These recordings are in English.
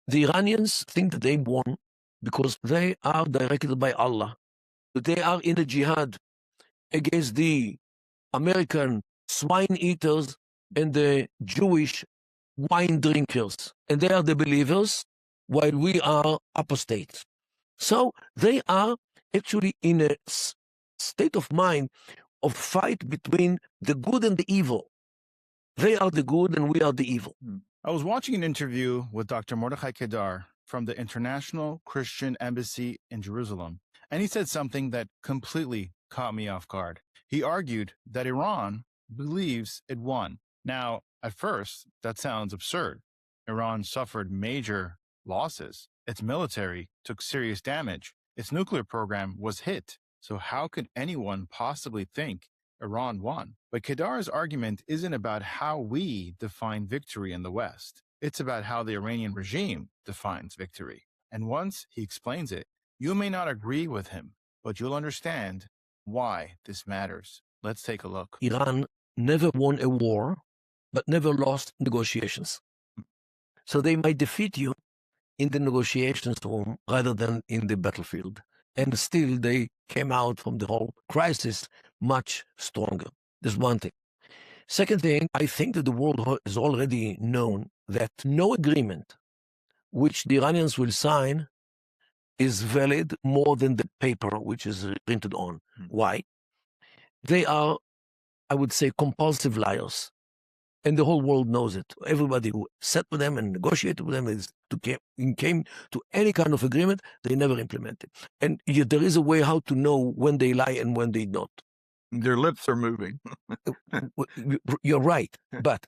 The Iranians think that they won because they are directed by Allah. They are in a jihad against the American swine eaters and the Jewish wine drinkers. And they are the believers while we are apostates. So they are actually in a state of mind of fight between the good and the evil. They are the good and we are the evil. I was watching an interview with Dr. Mordechai Kedar from the International Christian Embassy in Jerusalem, and he said something that completely caught me off guard. He argued that Iran believes it won. Now, at first, that sounds absurd. Iran suffered major losses. Its military took serious damage. Its nuclear program was hit. So how could anyone possibly think Iran won? But Kedar's argument isn't about how we define victory in the West. It's about how the Iranian regime defines victory. And once he explains it, you may not agree with him, but you'll understand why this matters. Let's take a look. Iran never won a war, but never lost negotiations. So they might defeat you in the negotiations room rather than in the battlefield. And still they came out from the whole crisis much stronger. There's one thing. Second thing, I think that the world has already known that no agreement which the Iranians will sign is valid more than the paper which is printed on. Why? They are, I would say, compulsive liars. And the whole world knows it. Everybody who sat with them and negotiated with them came to any kind of agreement, they never implemented. And yet there is a way how to know when they lie and when they don't. Their lips are moving. You're right. But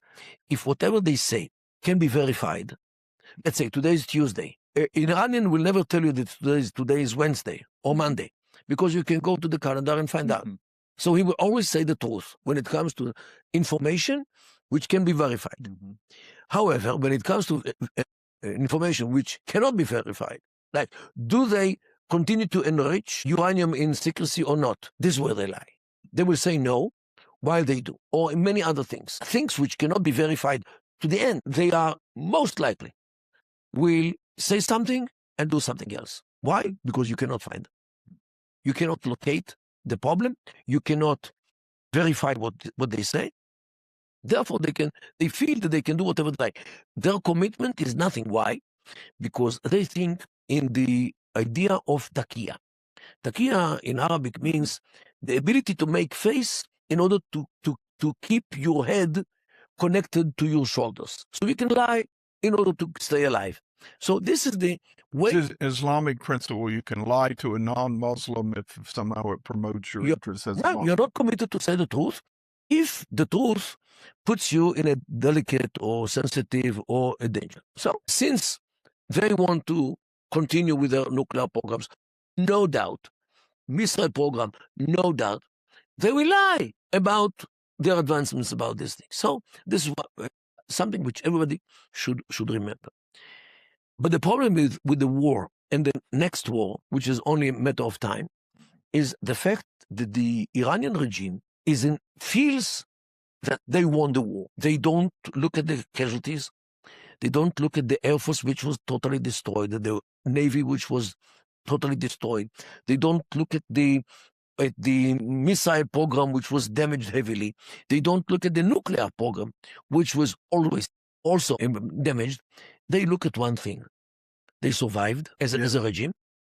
if whatever they say can be verified, let's say today is Tuesday. Iranian will never tell you that today is Wednesday or Monday, because you can go to the calendar and find out. So he will always say the truth when it comes to information which can be verified. However, when it comes to information which cannot be verified, like do they continue to enrich uranium in secrecy or not? This is where they lie. They will say no, while they do, or many other things. Things which cannot be verified to the end, they are most likely will say something and do something else. Why? Because you cannot find them. You cannot locate the problem. You cannot verify what they say. Therefore, they feel that they can do whatever they like. Their commitment is nothing. Why? Because they think in the idea of takia. Takia in Arabic means the ability to make face in order to keep your head connected to your shoulders. So you can lie in order to stay alive. So this is the way. This is Islamic principle. You can lie to a non-Muslim if somehow it promotes your interests as a Muslim. You're not committed to say the truth. If the truth puts you in a delicate or sensitive or a danger. So since they want to continue with their nuclear programs, no doubt, missile program, no doubt, they will lie about their advancements about this thing. So this is something which everybody should remember. But the problem with the war and the next war, which is only a matter of time, is the fact that the Iranian regime feels that they won the war. They don't look at the casualties. They don't look at the Air Force, which was totally destroyed, the Navy, which was totally destroyed. They don't look at the missile program, which was damaged heavily. They don't look at the nuclear program, which was always also damaged. They look at one thing. They survived as a regime.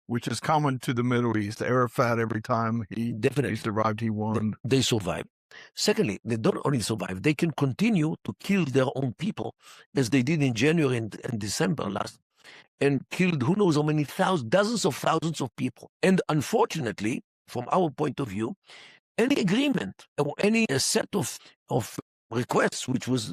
Which is common to the Middle East. Arafat, every time he survived, he won. They survived. Secondly, they don't only survive, they can continue to kill their own people, as they did in January and December last, and killed who knows how many dozens of thousands of people. And unfortunately, from our point of view, any agreement or any set of requests which was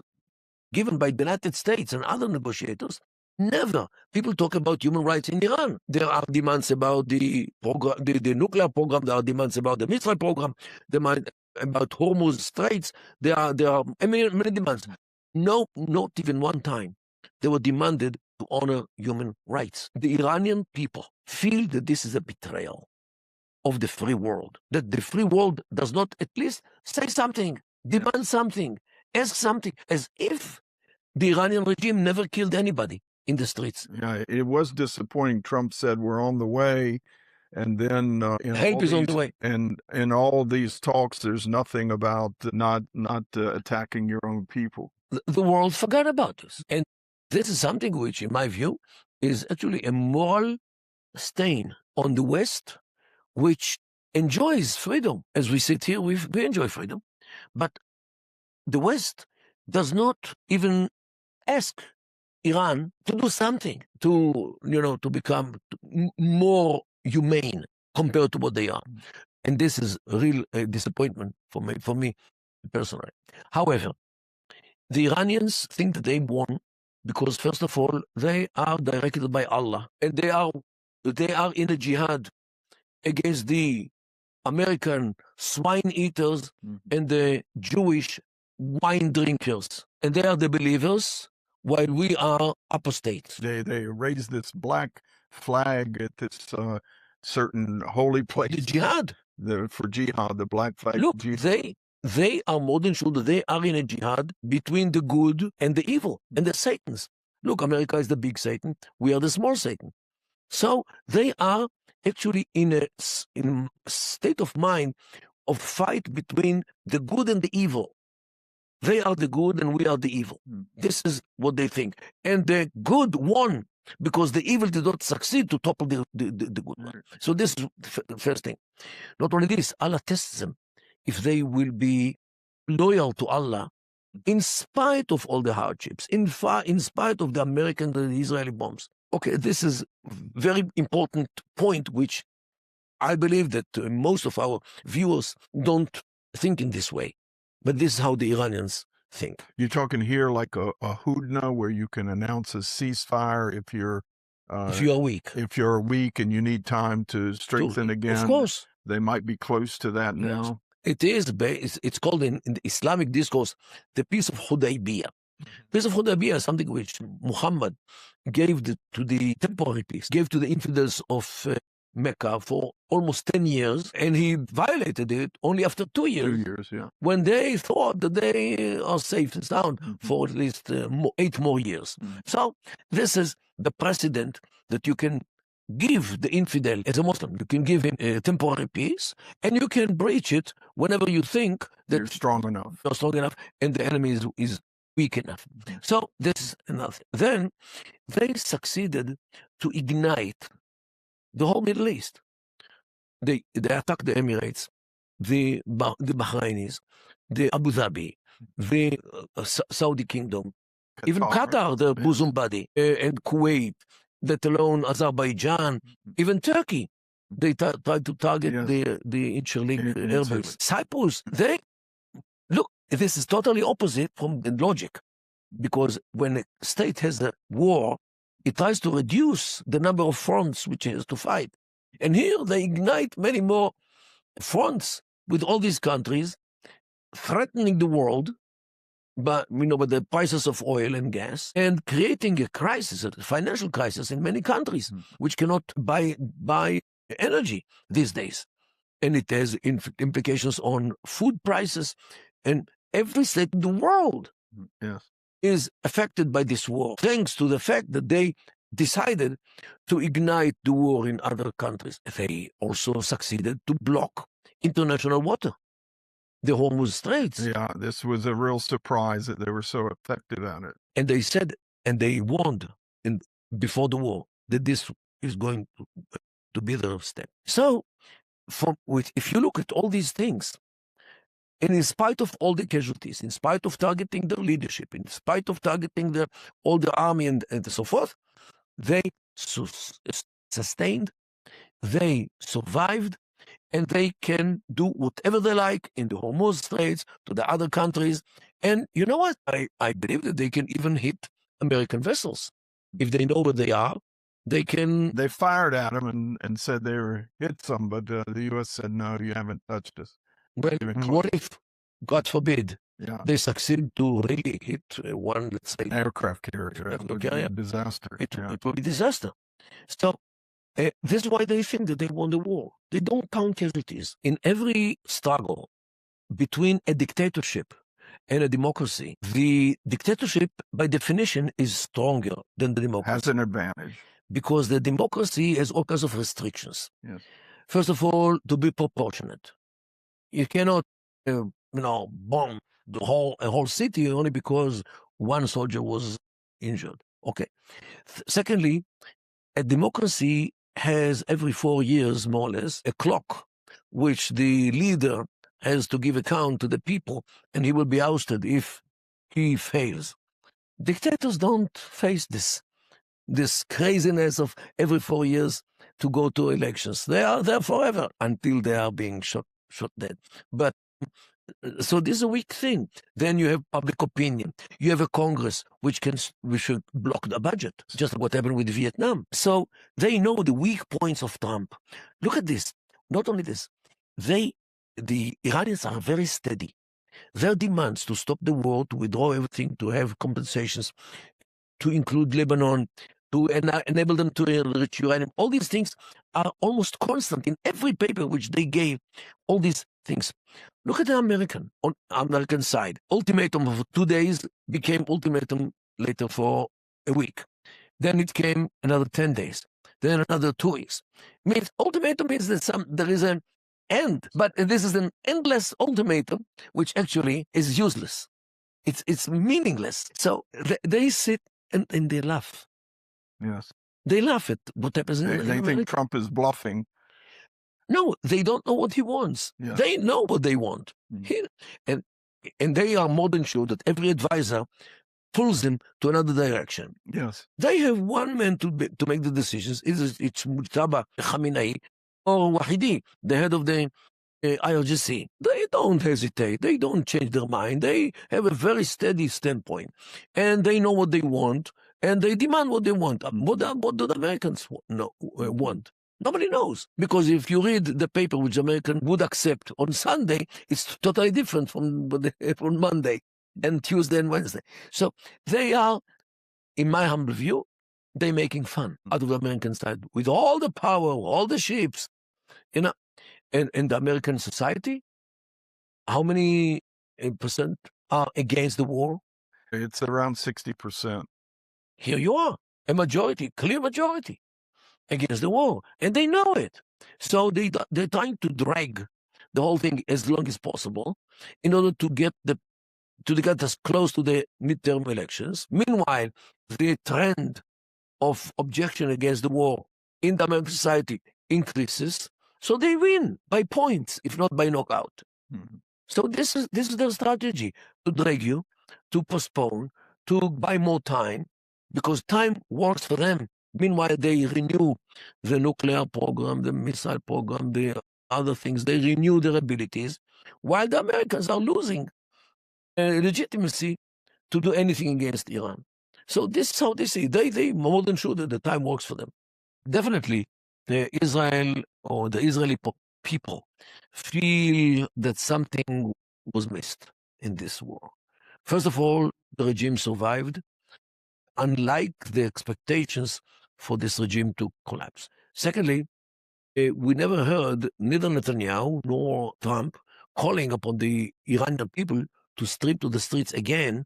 given by the United States and other negotiators, never. People talk about human rights in Iran. There are demands about the nuclear program. There are demands about the missile program. Demand about Hormuz Straits. There are many demands. No, not even one time they were demanded to honor human rights. The Iranian people feel that this is a betrayal of the free world. That the free world does not at least say something, demand something, ask something, as if the Iranian regime never killed anybody. in the streets. Yeah, it was disappointing. Trump said we're on the way, and then Help is on the way. And in all these talks, there's nothing about not attacking your own people. The world forgot about this. And this is something which, in my view, is actually a moral stain on the West, which enjoys freedom. As we sit here, we enjoy freedom. But the West does not even ask Iran to do something to become more humane compared to what they are. And this is a real disappointment for me personally. However, the Iranians think that they won because, first of all, they are directed by Allah, and they are in a jihad against the American swine eaters and the Jewish wine drinkers, and they are the believers, while we are apostates. They raised this black flag at this certain holy place. The jihad. For jihad, the black flag. Look, jihad. they are modern children. They are in a jihad between the good and the evil and the Satans. Look, America is the big Satan. We are the small Satan. So they are actually in a state of mind of fight between the good and the evil. They are the good and we are the evil. This is what they think. And the good won because the evil did not succeed to topple the good one. So this is the first thing. Not only this, Allah tests them if they will be loyal to Allah in spite of all the hardships, in spite of the American and the Israeli bombs. Okay, this is a very important point, which I believe that most of our viewers don't think in this way. But this is how the Iranians think. You're talking here like a hudna where you can announce a ceasefire if you're weak. If you're weak and you need time to strengthen again. Of course. They might be close to that now. It is. It's called in the Islamic discourse the Peace of Hudaybiyah. Peace of Hudaybiyah is something which Muhammad gave to the temporary peace, gave to the infidels of Mecca for almost 10 years, and he violated it only after 2 years. 2 years, yeah. When they thought that they are safe and sound for at least 8 more years. So this is the precedent that you can give the infidel as a Muslim. You can give him a temporary peace, and you can breach it whenever you think that you're strong enough. You're strong enough, and the enemy is weak enough. So this is enough. Then they succeeded to ignite the whole Middle East. They attacked the Emirates, the Bahrainis, the Abu Dhabi, the Saudi Kingdom, even Qatar, the bosom buddy, and Kuwait, let alone Azerbaijan, even Turkey. They tried to target the Incirlik airbase. Cyprus, look, this is totally opposite from the logic, because when a state has a war, it tries to reduce the number of fronts which it has to fight. And here they ignite many more fronts with all these countries, threatening the world, but with the prices of oil and gas, and creating a crisis, a financial crisis in many countries, which cannot buy energy these days. And it has implications on food prices, and every state in the world is affected by this war, thanks to the fact that they decided to ignite the war in other countries. They also succeeded to block international water, the Hormuz Straits. Yeah, this was a real surprise that they were so effective at it. And they said, and they warned before the war that this is going to be their step. So, if you look at all these things, and in spite of all the casualties, in spite of targeting their leadership, in spite of targeting all the army and so forth, they sustained, they survived, and they can do whatever they like in the Hormuz Straits, to the other countries. And you know what? I believe that they can even hit American vessels. If they know where they are, they can... They fired at them and said they were hit some, but the U.S. said, no, you haven't touched us. Well, what if, God forbid, they succeed to really hit one, let's say... aircraft carrier. It would be a disaster. It would be disaster. So, this is why they think that they won the war. They don't count casualties. In every struggle between a dictatorship and a democracy, the dictatorship, by definition, is stronger than the democracy. Has an advantage. Because the democracy has all kinds of restrictions. Yes. First of all, to be proportionate. You cannot, bomb a whole city only because one soldier was injured. Okay. Secondly, a democracy has every 4 years, more or less, a clock which the leader has to give account to the people, and he will be ousted if he fails. Dictators don't face this craziness of every 4 years to go to elections. They are there forever until they are being shot dead. But so this is a weak thing. Then you have public opinion. You have a Congress which should block the budget, just like what happened with Vietnam. So they know the weak points of Trump. Look at this. Not only this, the Iranians are very steady. Their demands to stop the war, to withdraw everything, to have compensations, to include Lebanon, to enable them to enrich uranium, all these things are almost constant in every paper which they gave, all these things. Look at the American side. Ultimatum of 2 days became ultimatum later for a week. Then it came another 10 days. Then another 2 weeks. Means ultimatum means that there is an end, but this is an endless ultimatum, which actually is useless. It's meaningless. So they sit and they laugh. Yes. They laugh at what happens in They America. think Trump is bluffing. No, they don't know what he wants. Yes. They know what they want. And they are more than sure that every advisor pulls them to another direction. Yes. They have one man to make the decisions. It's Mujtaba Khamenei or Wahidi, the head of the IRGC. They don't hesitate. They don't change their mind. They have a very steady standpoint. And they know what they want, and they demand what they want. What do the Americans want? Nobody knows. Because if you read the paper which Americans would accept on Sunday, it's totally different from Monday and Tuesday and Wednesday. So they are, in my humble view, they're making fun out of the American side with all the power, all the ships, and the American society. How many percent are against the war? It's around 60%. Here you are, a majority, clear majority against the war, and they know it. So they're trying to drag the whole thing as long as possible in order to get us close to the midterm elections. Meanwhile, the trend of objection against the war in the American society increases, so they win by points, if not by knockout. Mhm. So this is their strategy, to drag you, to postpone, to buy more time, because time works for them. Meanwhile, they renew the nuclear program, the missile program, the other things. They renew their abilities, while the Americans are losing legitimacy to do anything against Iran. So this is how they see. They more than sure that the time works for them. Definitely, Israel or the Israeli people feel that something was missed in this war. First of all, the regime survived, unlike the expectations for this regime to collapse. Secondly, we never heard neither Netanyahu nor Trump calling upon the Iranian people to strip to the streets again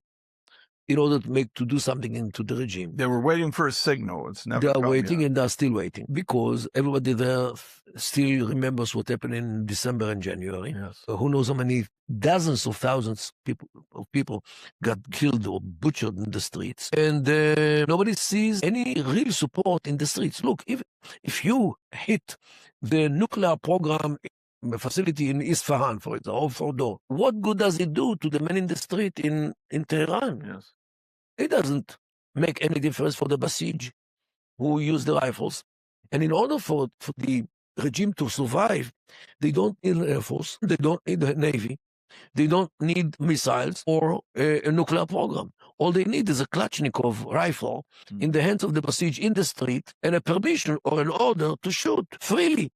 in order to do something into the regime. They were waiting for a signal. It's never They are come waiting, yet. and they are still waiting, because everybody there still remembers what happened in December and January. Yes. Who knows how many dozens of thousands of people got killed or butchered in the streets, and nobody sees any real support in the streets. Look, if you hit the nuclear program facility in Isfahan, for example, or Fordo, what good does it do to the men in the street in Tehran? Yes. It doesn't make any difference for the Basij who use the rifles. And in order for the regime to survive, they don't need an air force, they don't need a navy, they don't need missiles or a nuclear program. All they need is a Kalashnikov rifle in the hands of the Basij in the street, and a permission or an order to shoot freely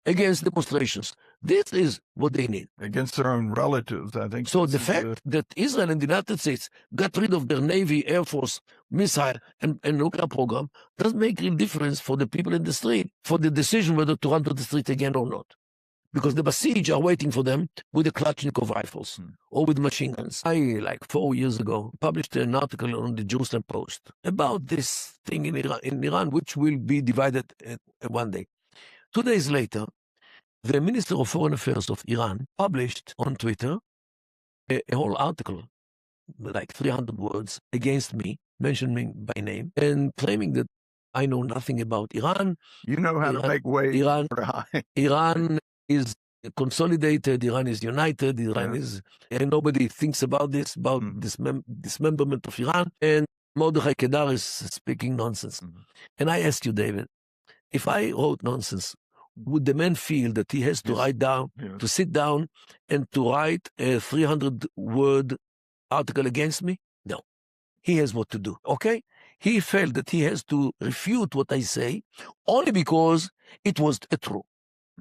against demonstrations. This is what they need. Against their own relatives, I think. So this the is fact that Israel and the United States got rid of their Navy, Air Force, missile, and nuclear program doesn't make real difference for the people in the street, for the decision whether to run to the street again or not. because the Basij are waiting for them with the Kalashnikov rifles or with machine guns. I, like 4 years ago, published an article on the Jerusalem Post about this thing in Iran, which will be divided one day. 2 days later, the Minister of Foreign Affairs of Iran published on Twitter a whole article, like 300 words, against me, mentioning me by name, and claiming that I know nothing about Iran. You know how to make waves. Iran is consolidated, Iran is united, Iran is, and nobody thinks about this, about dismemberment of Iran, and Mordechai Kedar is speaking nonsense. And I ask you, David, if I wrote nonsense, would the man feel that he has to write down, to sit down and to write a 300-word article against me? No. He has what to do, okay? He felt that he has to refute what I say only because it was a truth.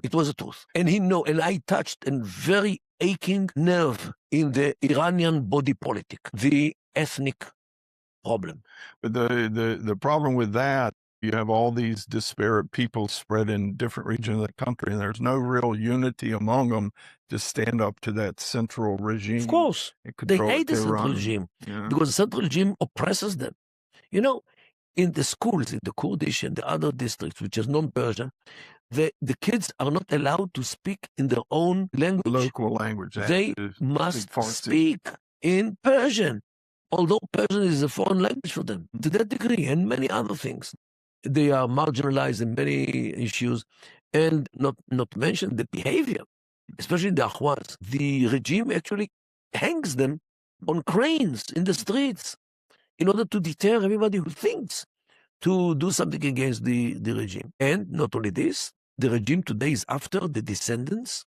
It was a truth. And he know, and I touched a very aching nerve in the Iranian body politic, the ethnic problem. But the problem with that, you have all these disparate people spread in different regions of the country, and there's no real unity among them to stand up to that central regime. Of course. They hate the central regime because the central regime oppresses them. You know, in the schools, in the Kurdish and the other districts, which is non-Persian, the kids are not allowed to speak in their own language. Local language. They must speak in Persian, although Persian is a foreign language for them, to that degree, and many other things. They are marginalized in many issues, and not mention the behavior, especially the Ahwaz. The regime actually hangs them on cranes in the streets in order to deter everybody who thinks to do something against the regime. And not only this, the regime today is after the descendants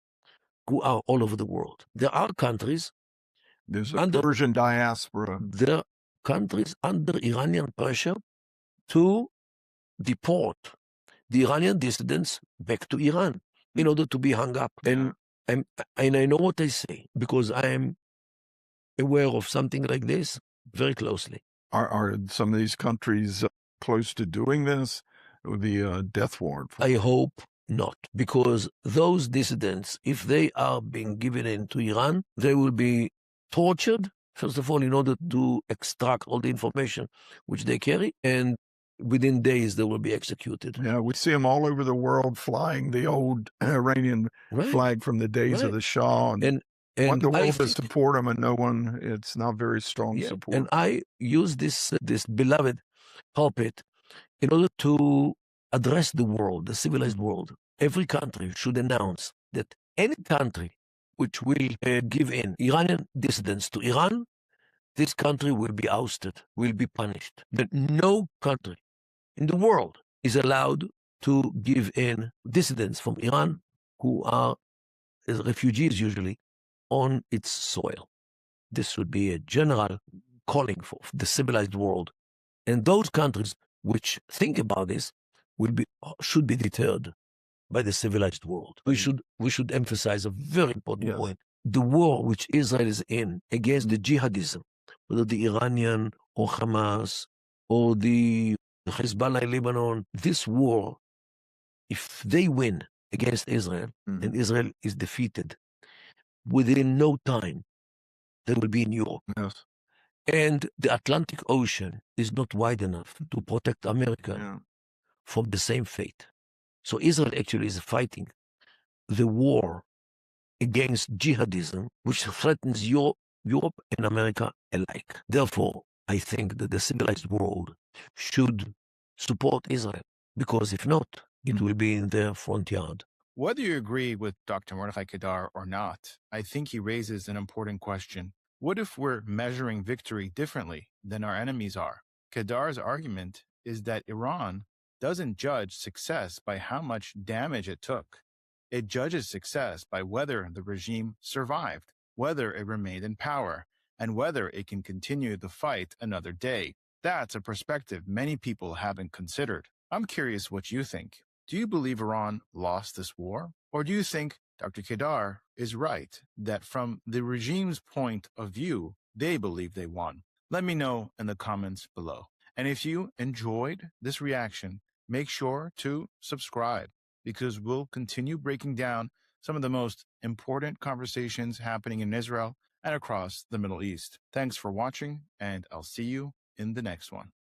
who are all over the world. There are countries. There's a Persian diaspora. There are countries under Iranian pressure to deport the Iranian dissidents back to Iran in order to be hung up. And I know what I say because I am aware of something like this very closely. Are some of these countries close to doing this? It would be a death warrant. I hope not, because those dissidents, if they are being given into Iran, they will be tortured, first of all, in order to extract all the information which they carry, and within days they will be executed. Yeah, we see them all over the world flying the old Iranian flag from the days of the Shah. And the world to support them, and no one, it's not very strong support. And I use this beloved pulpit in order to address the world, the civilized world. Every country should announce that any country which will give in Iranian dissidents to Iran, this country will be ousted, will be punished. That no country in the world is allowed to give in dissidents from Iran who are refugees usually on its soil. This would be a general calling for the civilized world. And those countries which think about this should be deterred by the civilized world. We should emphasize a very important point. The war which Israel is in against the jihadism, whether the Iranian or Hamas or the Hezbollah in Lebanon, this war, if they win against Israel and Israel is defeated, within no time, they will be in Europe. Yes. And the Atlantic Ocean is not wide enough to protect America from the same fate. So Israel actually is fighting the war against jihadism, which threatens Europe and America alike. Therefore, I think that the civilized world should support Israel, because if not, it will be in their front yard. Whether you agree with Dr. Mordechai Kedar or not, I think he raises an important question. What if we're measuring victory differently than our enemies are? Kedar's argument is that Iran doesn't judge success by how much damage it took. It judges success by whether the regime survived, whether it remained in power, and whether it can continue the fight another day. That's a perspective many people haven't considered. I'm curious what you think. Do you believe Iran lost this war? Or do you think Dr. Kedar is right that from the regime's point of view, they believe they won? Let me know in the comments below. And if you enjoyed this reaction, make sure to subscribe, because we'll continue breaking down some of the most important conversations happening in Israel and across the Middle East. Thanks for watching, and I'll see you in the next one.